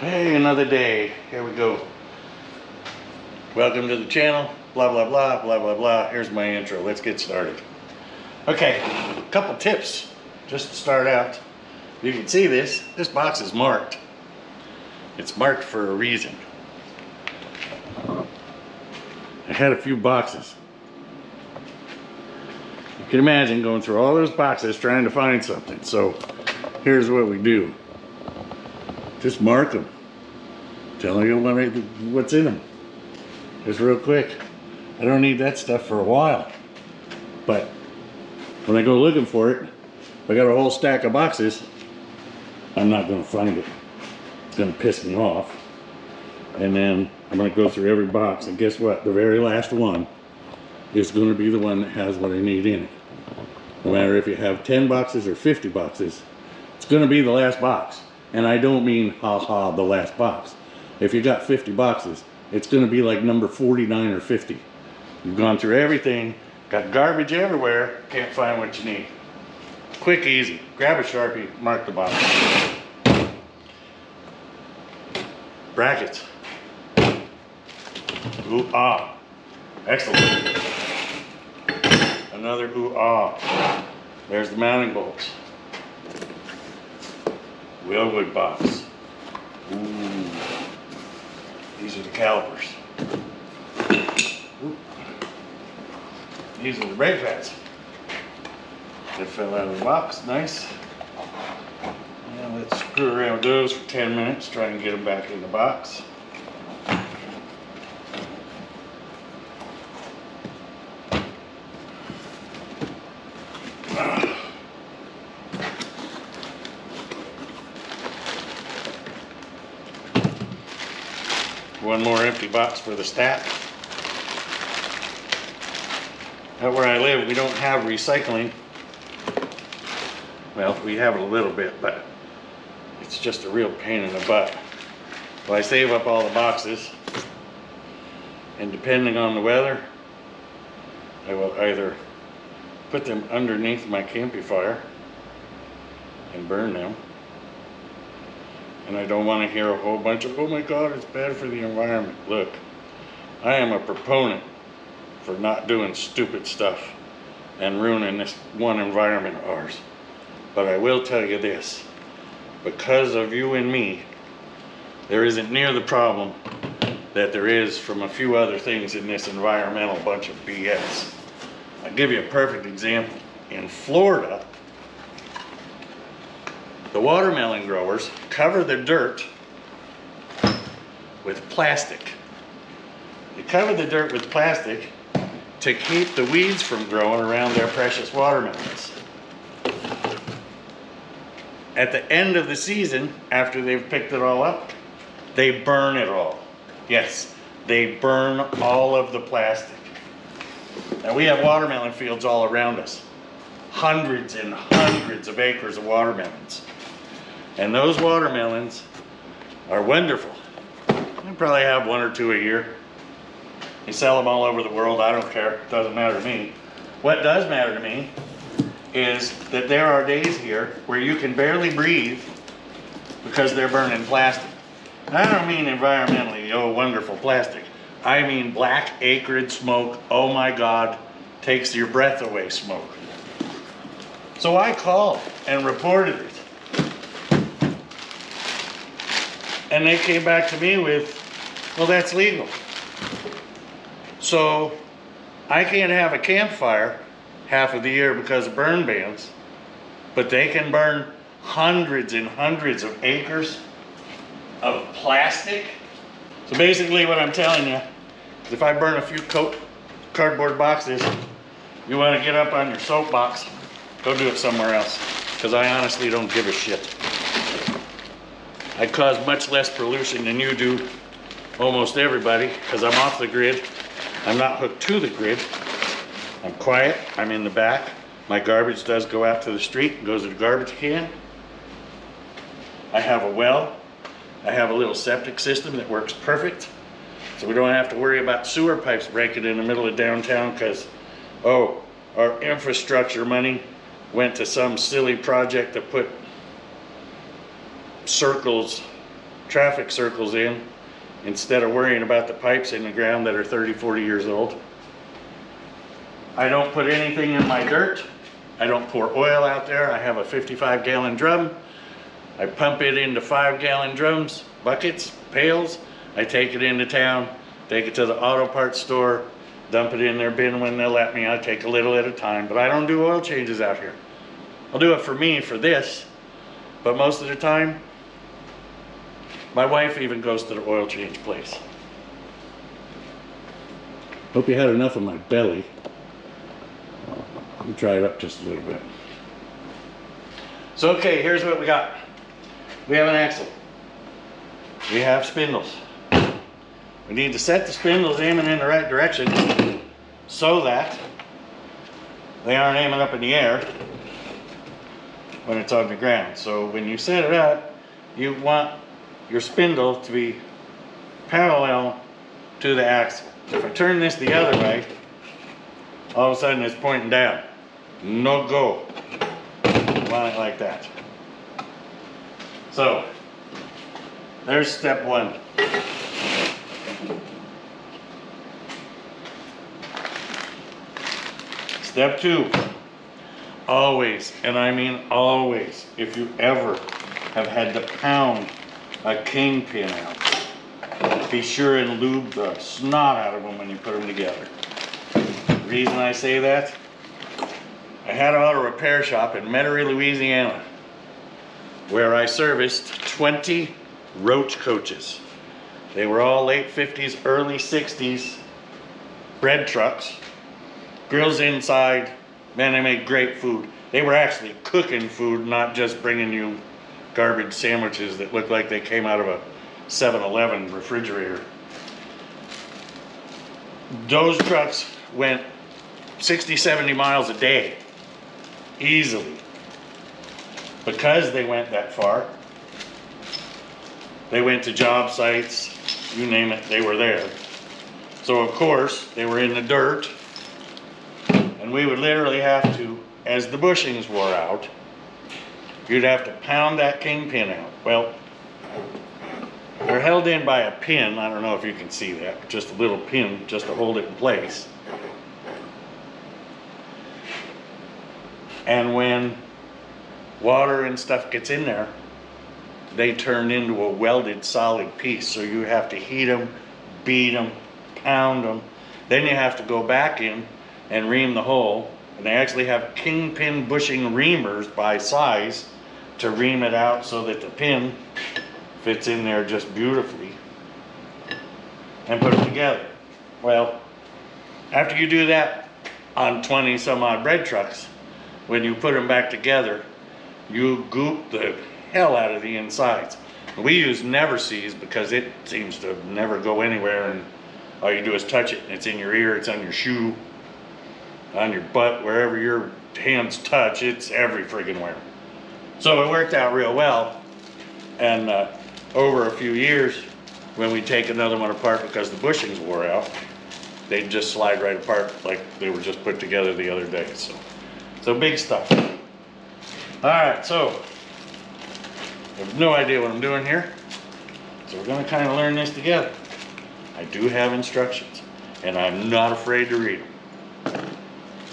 Hey, another day. Here we go. Welcome to the channel. Blah, blah, blah, blah, blah, blah. Here's my intro. Let's get started. Okay, a couple tips just to start out. You can see this box is marked. It's marked for a reason. I had a few boxes. You can imagine going through all those boxes trying to find something. So here's what we do. Just mark them. Tell you what's in them. Just real quick. I don't need that stuff for a while. But when I go looking for it, if I got a whole stack of boxes, I'm not going to find it. It's going to piss me off. And then I'm going to go through every box, and guess what? The very last one is going to be the one that has what I need in it. No matter if you have 10 boxes or 50 boxes, it's going to be the last box. And I don't mean, haha, the last box. If you got 50 boxes, it's going to be like number 49 or 50. You've gone through everything, got garbage everywhere, can't find what you need. Quick, easy. Grab a Sharpie, mark the box. Brackets. Ooh, ah. Excellent. Another ooh, ah. There's the mounting bolts. Wheelwood box. Ooh. These are the calipers. Ooh. These are the brake pads. They fell out of the box. Nice. Now let's screw around with those for 10 minutes, try and get them back in the box. One more empty box for the stack. Out where I live, we don't have recycling. Well, we have it a little bit, but it's just a real pain in the butt. So I save up all the boxes, and depending on the weather, I will either put them underneath my campfire and burn them. And I don't want to hear a whole bunch of, oh my God, it's bad for the environment. Look, I am a proponent for not doing stupid stuff and ruining this one environment of ours. But I will tell you this, because of you and me, there isn't near the problem that there is from a few other things in this environmental bunch of BS. I'll give you a perfect example. In Florida, the watermelon growers cover the dirt with plastic. They cover the dirt with plastic to keep the weeds from growing around their precious watermelons. At the end of the season, after they've picked it all up, they burn it all. Yes, they burn all of the plastic. Now we have watermelon fields all around us. Hundreds and hundreds of acres of watermelons. And those watermelons are wonderful. I probably have one or two a year. They sell them all over the world. I don't care. It doesn't matter to me. What does matter to me is that there are days here where you can barely breathe because they're burning plastic. I don't mean environmentally, oh, wonderful plastic. I mean black acrid smoke. Oh my God, takes your breath away smoke. So I called and reported it. And they came back to me with, well, that's legal. So I can't have a campfire half of the year because of burn bans, but they can burn hundreds and hundreds of acres of plastic. So basically what I'm telling you is if I burn a few cardboard boxes, you want to get up on your soapbox, go do it somewhere else, because I honestly don't give a shit. I cause much less pollution than you do, almost everybody, because I'm off the grid. I'm not hooked to the grid. I'm quiet, I'm in the back. My garbage does go out to the street and goes to the garbage can. I have a well. I have a little septic system that works perfect. So we don't have to worry about sewer pipes breaking in the middle of downtown because, oh, our infrastructure money went to some silly project that put circles traffic circles in instead of worrying about the pipes in the ground that are 30, 40 years old. I don't put anything in my dirt. I don't pour oil out there. I have a 55-gallon drum. I pump it into 5-gallon drums, buckets, pails. I take it into town, take it to the auto parts store, dump it in their bin when they'll let me. I take a little at a time, but I don't do oil changes out here. I'll do it for me, for this, but most of the time, my wife even goes to the oil change place. Hope you had enough of my belly. Let me try it up just a little bit. So, okay, here's what we got. We have an axle. We have spindles. We need to set the spindles aiming in the right direction so that they aren't aiming up in the air when it's on the ground. So when you set it up, you want your spindle to be parallel to the axle. If I turn this the other way, all of a sudden it's pointing down. No go. You want it like that. So, there's step one. Step two. Always, and I mean always, if you ever have had to pound a kingpin out, be sure and lube the snot out of them when you put them together. The reason I say that, I had an auto repair shop in Metairie, Louisiana, where I serviced 20 roach coaches. They were all late 50s, early 60s bread trucks, grills inside. Man, they made great food. They were actually cooking food, not just bringing you garbage sandwiches that looked like they came out of a 7-Eleven refrigerator. Those trucks went 60, 70 miles a day, easily. Because they went that far, they went to job sites, you name it, they were there. So of course, they were in the dirt, and we would literally have to, as the bushings wore out, you'd have to pound that kingpin out. Well, they're held in by a pin. I don't know if you can see that, just a little pin just to hold it in place. And when water and stuff gets in there, they turn into a welded solid piece. So you have to heat them, beat them, pound them. Then you have to go back in and ream the hole. And they actually have kingpin bushing reamers by size to ream it out so that the pin fits in there just beautifully and put it together. Well, after you do that on 20 some odd bread trucks, when you put them back together, you goop the hell out of the insides. We use Never Seas because it seems to never go anywhere, and all you do is touch it and it's in your ear, it's on your shoe, on your butt, wherever your hands touch, it's every friggin' where. So it worked out real well, and over a few years, when we take another one apart because the bushings wore out, they'd just slide right apart like they were just put together the other day. So big stuff. All right, so I have no idea what I'm doing here, so we're going to kind of learn this together. I do have instructions, and I'm not afraid to read them.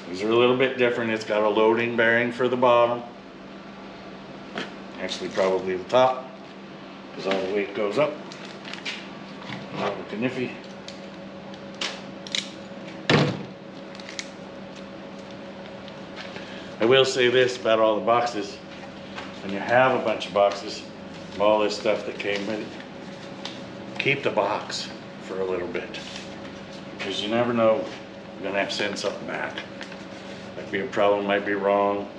These are a little bit different. It's got a loading bearing for the bottom, actually probably the top, because all the weight goes up. Look nifty. I will say this about all the boxes. When you have a bunch of boxes of all this stuff that came with it, keep the box for a little bit, because you never know, you're gonna have to send something back. Might be a problem, might be wrong,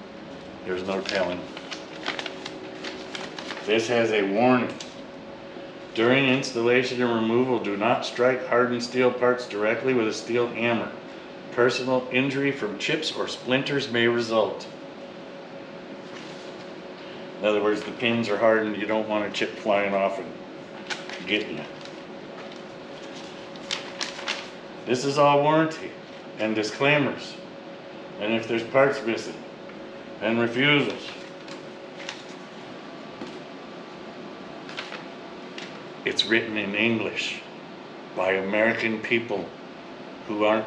there's no telling. This has a warning. During installation and removal, do not strike hardened steel parts directly with a steel hammer. Personal injury from chips or splinters may result. In other words, the pins are hardened, you don't want a chip flying off and getting you. This is all warranty and disclaimers. And if there's parts missing and refusals. It's written in English by American people who aren't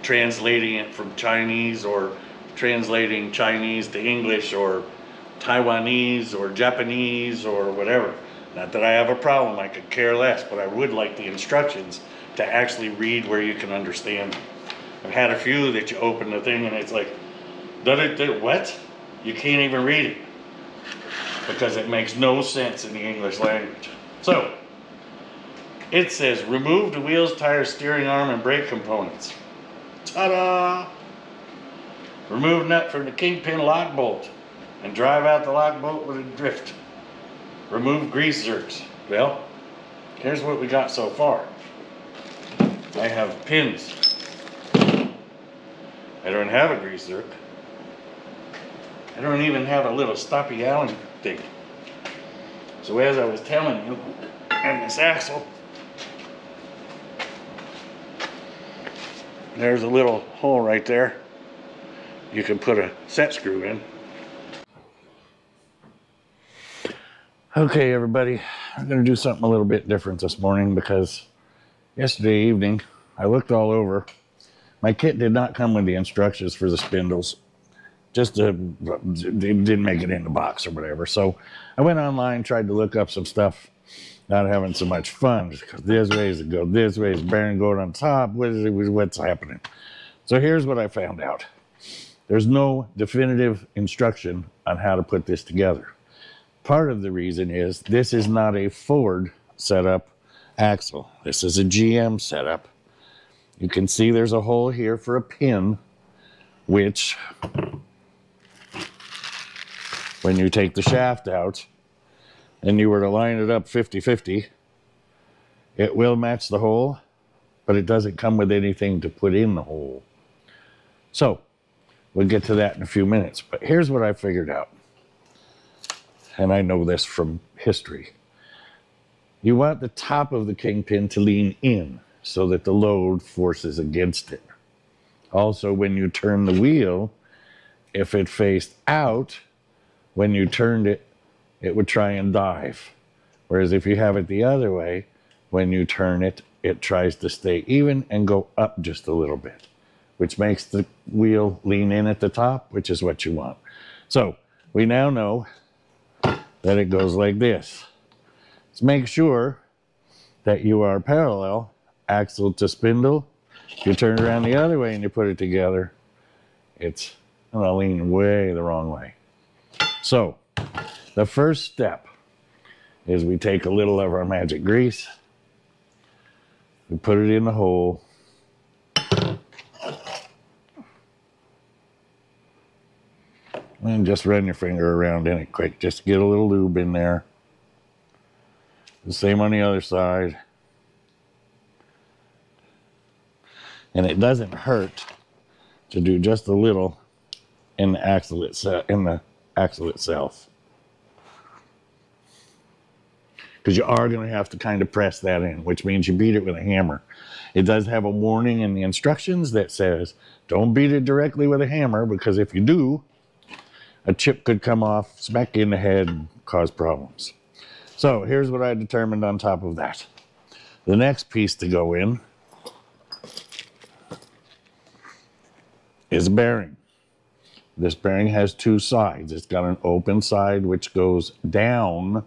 translating it from Chinese or translating Chinese to English or Taiwanese or Japanese or whatever. Not that I have a problem, I could care less, but I would like the instructions to actually read where you can understand them. I've had a few that you open the thing and it's like, what? You can't even read it because it makes no sense in the English language. So, it says, remove the wheels, tires, steering arm, and brake components. Ta-da! Remove nut from the kingpin lock bolt and drive out the lock bolt with a drift. Remove grease zerks. Well, here's what we got so far. I have pins. I don't have a grease zerk. I don't even have a little stoppy Allen thing. So as I was telling you, and this axle, there's a little hole right there. You can put a set screw in. Okay, everybody, I'm going to do something a little bit different this morning because yesterday evening I looked all over. My kit did not come with the instructions for the spindles. They didn't make it in the box or whatever. So I went online, tried to look up some stuff. Not having so much fun because there's ways to go this way, is bearing going on top. What's happening? So here's what I found out. There's no definitive instruction on how to put this together. Part of the reason is this is not a Ford setup axle. This is a GM setup. You can see there's a hole here for a pin, which when you take the shaft out and you were to line it up 50-50, it will match the hole, but it doesn't come with anything to put in the hole. So we'll get to that in a few minutes, but here's what I figured out. And I know this from history. You want the top of the kingpin to lean in so that the load forces against it. Also, when you turn the wheel, if it faced out, when you turned it, it would try and dive. Whereas if you have it the other way, when you turn it, it tries to stay even and go up just a little bit, which makes the wheel lean in at the top, which is what you want. So we now know that it goes like this. Let's make sure that you are parallel, axle to spindle. If you turn it around the other way and you put it together, it's gonna lean way the wrong way. So the first step is we take a little of our magic grease, we put it in the hole, and just run your finger around in it quick, just to get a little lube in there. The same on the other side. And it doesn't hurt to do just a little in the axle itself. Because you are going to have to kind of press that in, which means you beat it with a hammer. It does have a warning in the instructions that says, don't beat it directly with a hammer, because if you do, a chip could come off, smack you in the head, and cause problems. So here's what I determined on top of that. The next piece to go in is a bearing. This bearing has two sides. It's got an open side which goes down,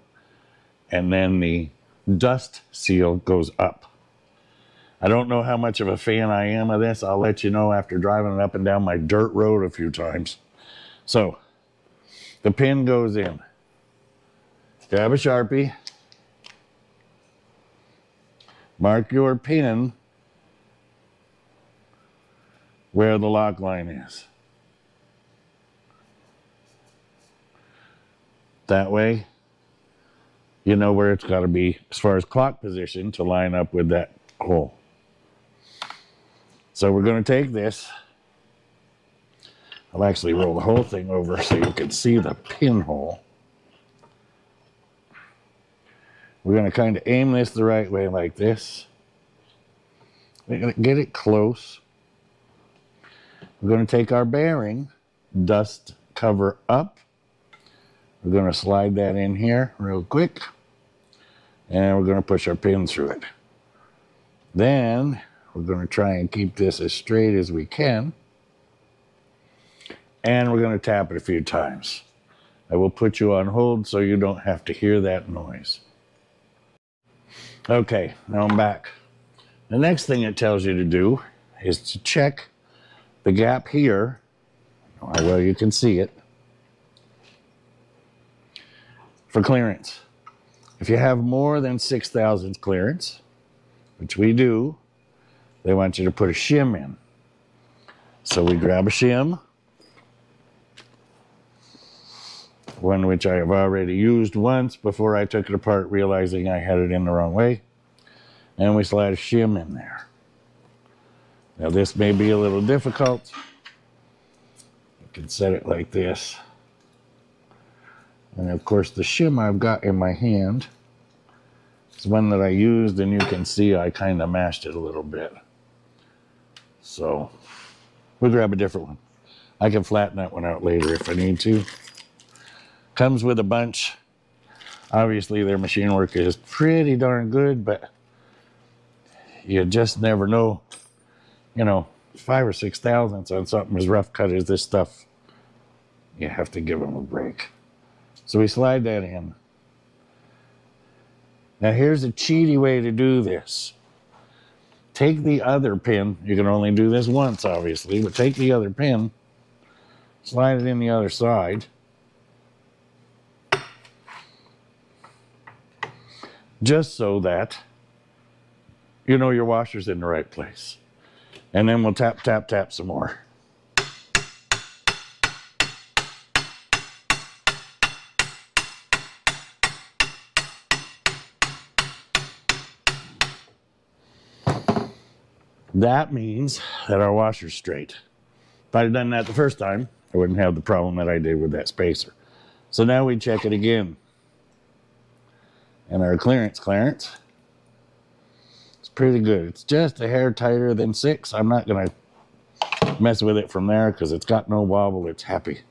and then the dust seal goes up. I don't know how much of a fan I am of this. I'll let you know after driving it up and down my dirt road a few times. So the pin goes in. Grab a Sharpie. Mark your pin where the lock line is. That way, you know where it's got to be as far as clock position to line up with that hole. So we're going to take this. I'll actually roll the whole thing over so you can see the pinhole. We're going to kind of aim this the right way like this. We're going to get it close. We're going to take our bearing, dust cover up. We're going to slide that in here real quick. and we're going to push our pin through it. Then we're going to try and keep this as straight as we can, and we're going to tap it a few times. I will put you on hold so you don't have to hear that noise. Okay, now I'm back. The next thing it tells you to do is to check the gap here. Well, you can see it. For clearance. If you have more than 6 thousandths clearance, which we do, they want you to put a shim in. So we grab a shim, one which I have already used once before I took it apart, realizing I had it in the wrong way. And we slide a shim in there. Now this may be a little difficult. You can set it like this. And of course the shim I've got in my hand is one that I used, and you can see I kind of mashed it a little bit. So we'll grab a different one. I can flatten that one out later if I need to. Comes with a bunch. Obviously their machine work is pretty darn good, but you just never know. You know, 5 or 6 thousandths on something as rough cut as this stuff, you have to give them a break. So we slide that in. Now here's a cheaty way to do this. Take the other pin. You can only do this once, obviously, but take the other pin, slide it in the other side. Just so that you know your washer's in the right place. And then we'll tap, tap, tap some more. That means that our washer's straight. If I'd done that the first time, I wouldn't have the problem that I did with that spacer. So now we check it again. And our clearance, it's pretty good. It's just a hair tighter than 6. I'm not going to mess with it from there because it's got no wobble. It's happy.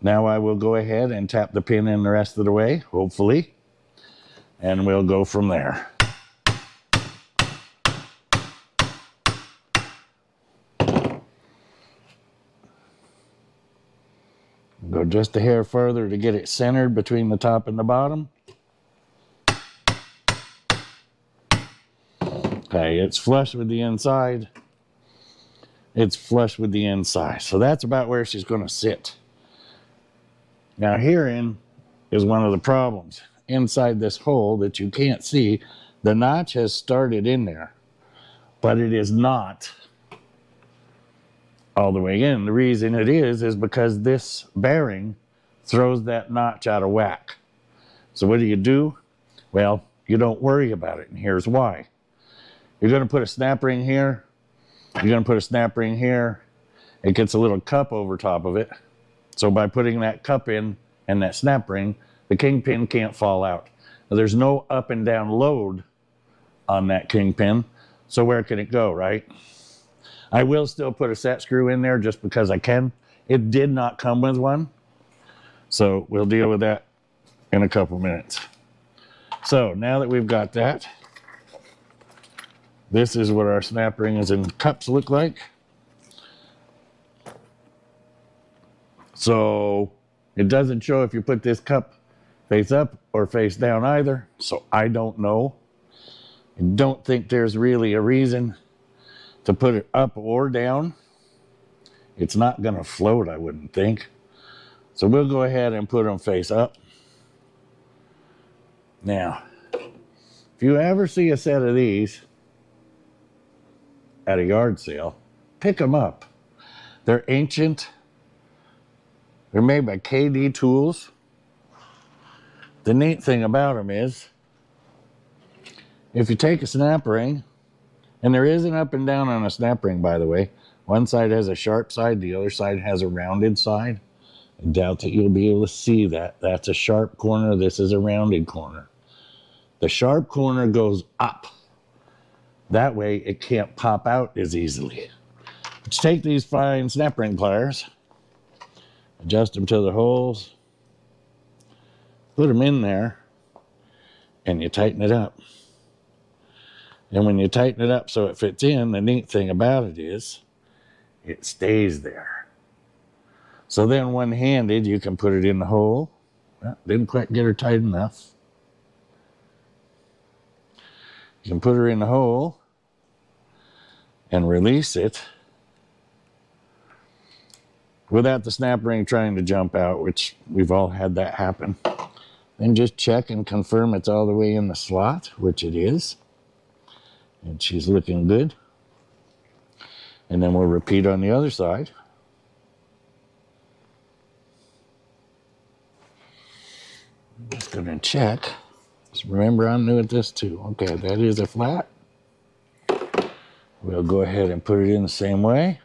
Now I will go ahead and tap the pin in the rest of the way, hopefully. And we'll go from there. Go just a hair further to get it centered between the top and the bottom. Okay, it's flush with the inside. It's flush with the inside. So that's about where she's going to sit. Now herein is one of the problems. Inside this hole that you can't see, the notch has started in there, but it is not all the way in. The reason it is because this bearing throws that notch out of whack. So what do? Well, you don't worry about it, and here's why. You're going to put a snap ring here. You're going to put a snap ring here. It gets a little cup over top of it. So by putting that cup in and that snap ring, the kingpin can't fall out. Now, there's no up and down load on that kingpin. So where can it go, right? I will still put a set screw in there just because I can. It did not come with one. So we'll deal with that in a couple minutes. So now that we've got that, this is what our snap rings and cups look like. So it doesn't show if you put this cup face up or face down either. So I don't know. I don't think there's really a reason to put it up or down. It's not going to float, I wouldn't think. So we'll go ahead and put them face up. Now, if you ever see a set of these at a yard sale, pick them up. They're ancient. They're made by KD Tools. The neat thing about them is, if you take a snap ring, and there is an up and down on a snap ring, by the way. One side has a sharp side, the other side has a rounded side. I doubt that you'll be able to see that. That's a sharp corner, this is a rounded corner. The sharp corner goes up. That way it can't pop out as easily. But you take these fine snap ring pliers, adjust them to the holes, put them in there, and you tighten it up. And when you tighten it up so it fits in, the neat thing about it is it stays there. So then one-handed, you can put it in the hole. Well, didn't quite get her tight enough. You can put her in the hole and release it without the snap ring trying to jump out, which we've all had that happen. Then just check and confirm it's all the way in the slot, which it is. And she's looking good. And then we'll repeat on the other side. I'm just going to check. Just remember, I'm new at this too. Okay, that is a flat. We'll go ahead and put it in the same way.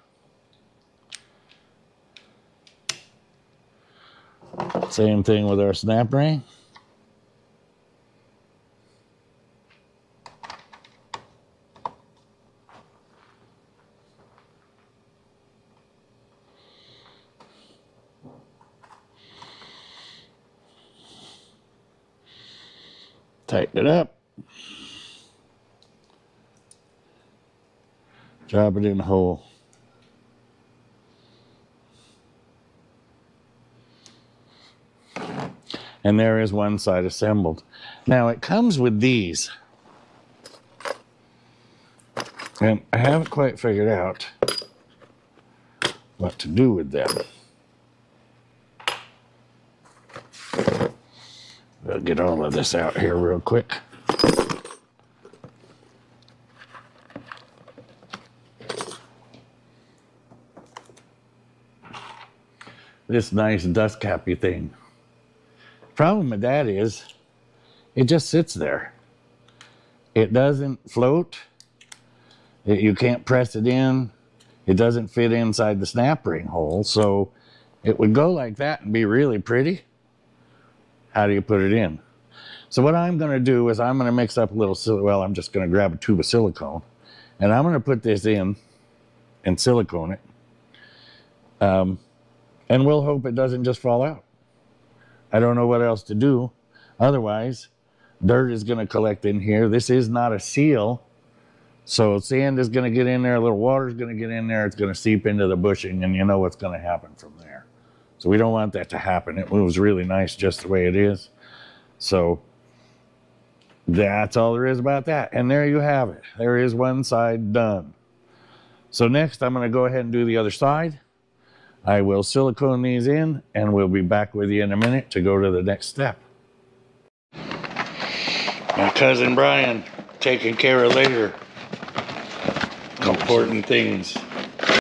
Same thing with our snap ring. Tighten it up. Drop it in the hole. And there is one side assembled. Now it comes with these. And I haven't quite figured out what to do with them. We'll get all of this out here real quick. This nice dust cappy thing. Problem with that is, it just sits there. It doesn't float. You can't press it in. It doesn't fit inside the snap ring hole. So it would go like that and be really pretty. How do you put it in? So what I'm going to do is I'm going to mix up a little, well, I'm just going to grab a tube of silicone. And I'm going to put this in and silicone it. And we'll hope it doesn't just fall out. I don't know what else to do. Otherwise, dirt is going to collect in here. This is not a seal. So sand is going to get in there. A little water is going to get in there. It's going to seep into the bushing, and you know what's going to happen from there. So we don't want that to happen. It moves really nice just the way it is. So that's all there is about that. And there you have it. There is one side done. So next, I'm going to go ahead and do the other side. I will silicone these in, and we'll be back with you in a minute to go to the next step. My cousin Brian taking care of later important things.